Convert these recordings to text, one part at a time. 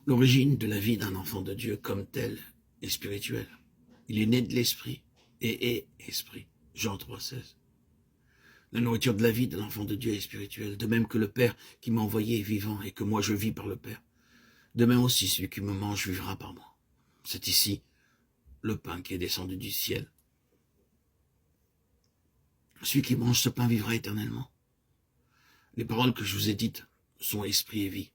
L'origine de la vie d'un enfant de Dieu comme tel est spirituelle. Il est né de l'esprit et est esprit. Jean 3,16. La nourriture de la vie d'un enfant de Dieu est spirituelle, de même que le Père qui m'a envoyé est vivant et que moi je vis par le Père. De même aussi celui qui me mange vivra par moi. C'est ici le pain qui est descendu du ciel. Celui qui mange ce pain vivra éternellement. Les paroles que je vous ai dites sont esprit et vie.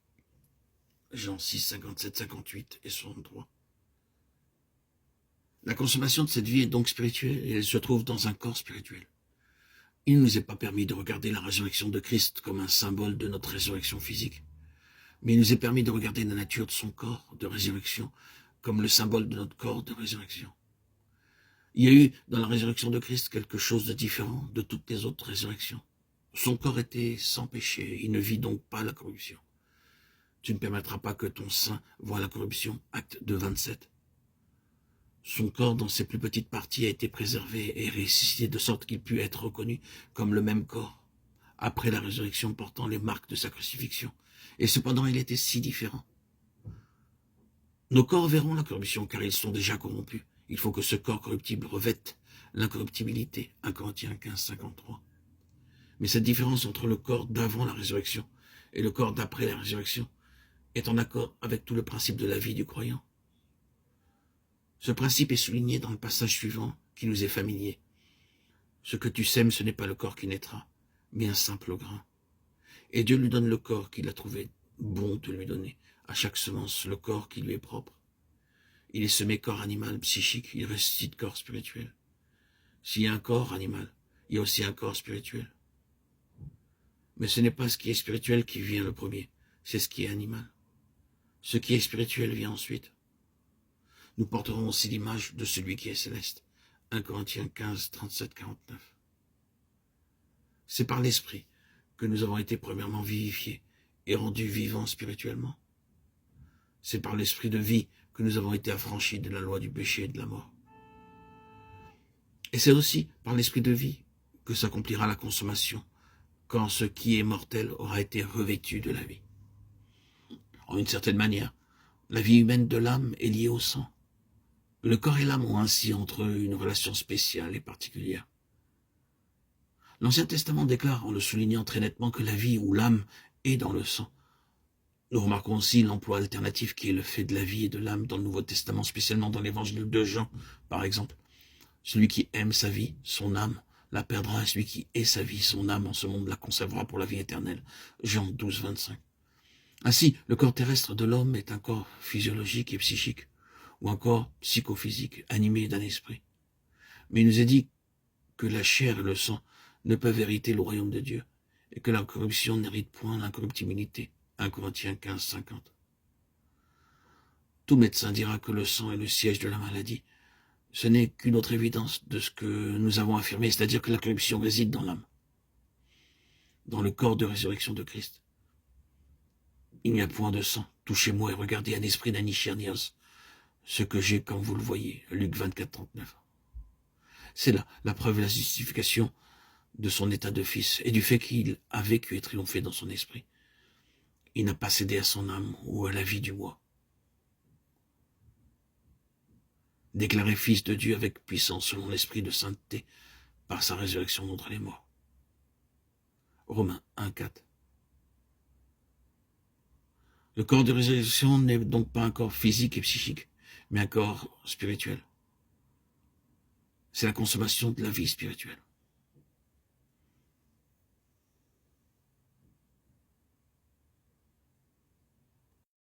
Jean 6, 57, 58 et 63. La consommation de cette vie est donc spirituelle et elle se trouve dans un corps spirituel. Il ne nous est pas permis de regarder la résurrection de Christ comme un symbole de notre résurrection physique, mais il nous est permis de regarder la nature de son corps de résurrection comme le symbole de notre corps de résurrection. Il y a eu dans la résurrection de Christ quelque chose de différent de toutes les autres résurrections. Son corps était sans péché, il ne vit donc pas la corruption. Tu ne permettras pas que ton sein voie la corruption, acte 2,27. Son corps, dans ses plus petites parties, a été préservé et ressuscité de sorte qu'il put être reconnu comme le même corps, après la résurrection portant les marques de sa crucifixion. Et cependant, il était si différent. Nos corps verront la corruption, car ils sont déjà corrompus. Il faut que ce corps corruptible revête l'incorruptibilité, 1 Corinthiens 15, 53. Mais cette différence entre le corps d'avant la résurrection et le corps d'après la résurrection est en accord avec tout le principe de la vie du croyant. Ce principe est souligné dans le passage suivant qui nous est familier. Ce que tu sèmes, ce n'est pas le corps qui naîtra, mais un simple grain. Et Dieu lui donne le corps qu'il a trouvé bon de lui donner, à chaque semence le corps qui lui est propre. Il est semé corps animal, psychique, il ressuscite corps spirituel. S'il y a un corps animal, il y a aussi un corps spirituel. Mais ce n'est pas ce qui est spirituel qui vient le premier, c'est ce qui est animal. Ce qui est spirituel vient ensuite. Nous porterons aussi l'image de celui qui est céleste. 1 Corinthiens 15, 37, 49. C'est par l'esprit que nous avons été premièrement vivifiés et rendus vivants spirituellement. C'est par l'esprit de vie que nous avons été affranchis de la loi du péché et de la mort. Et c'est aussi par l'esprit de vie que s'accomplira la consommation, quand ce qui est mortel aura été revêtu de la vie. En une certaine manière, la vie humaine de l'âme est liée au sang. Le corps et l'âme ont ainsi entre eux une relation spéciale et particulière. L'Ancien Testament déclare, en le soulignant très nettement, que la vie ou l'âme est dans le sang. Nous remarquons aussi l'emploi alternatif qui est le fait de la vie et de l'âme dans le Nouveau Testament, spécialement dans l'Évangile de Jean, par exemple. Celui qui aime sa vie, son âme, la perdra, et celui qui est sa vie, son âme, en ce monde, la conservera pour la vie éternelle. Jean 12, 25. Ainsi, le corps terrestre de l'homme est un corps physiologique et psychique, ou un corps psychophysique, animé d'un esprit. Mais il nous est dit que la chair et le sang ne peuvent hériter le royaume de Dieu, et que la corruption n'hérite point l'incorruptibilité. 1 Corinthiens 15, 50. Tout médecin dira que le sang est le siège de la maladie. Ce n'est qu'une autre évidence de ce que nous avons affirmé, c'est-à-dire que la corruption réside dans l'âme, dans le corps de résurrection de Christ. Il n'y a point de sang. Touchez-moi et regardez un esprit n'a ni chair ni os. Ce que j'ai comme vous le voyez. Luc 24, 39. C'est là la preuve et la justification de son état de fils et du fait qu'il a vécu et triomphé dans son esprit. Il n'a pas cédé à son âme ou à la vie du moi. Déclaré fils de Dieu avec puissance selon l'esprit de sainteté par sa résurrection d'entre les morts. Romains 1, 4. Le corps de résurrection n'est donc pas un corps physique et psychique, mais un corps spirituel. C'est la consommation de la vie spirituelle.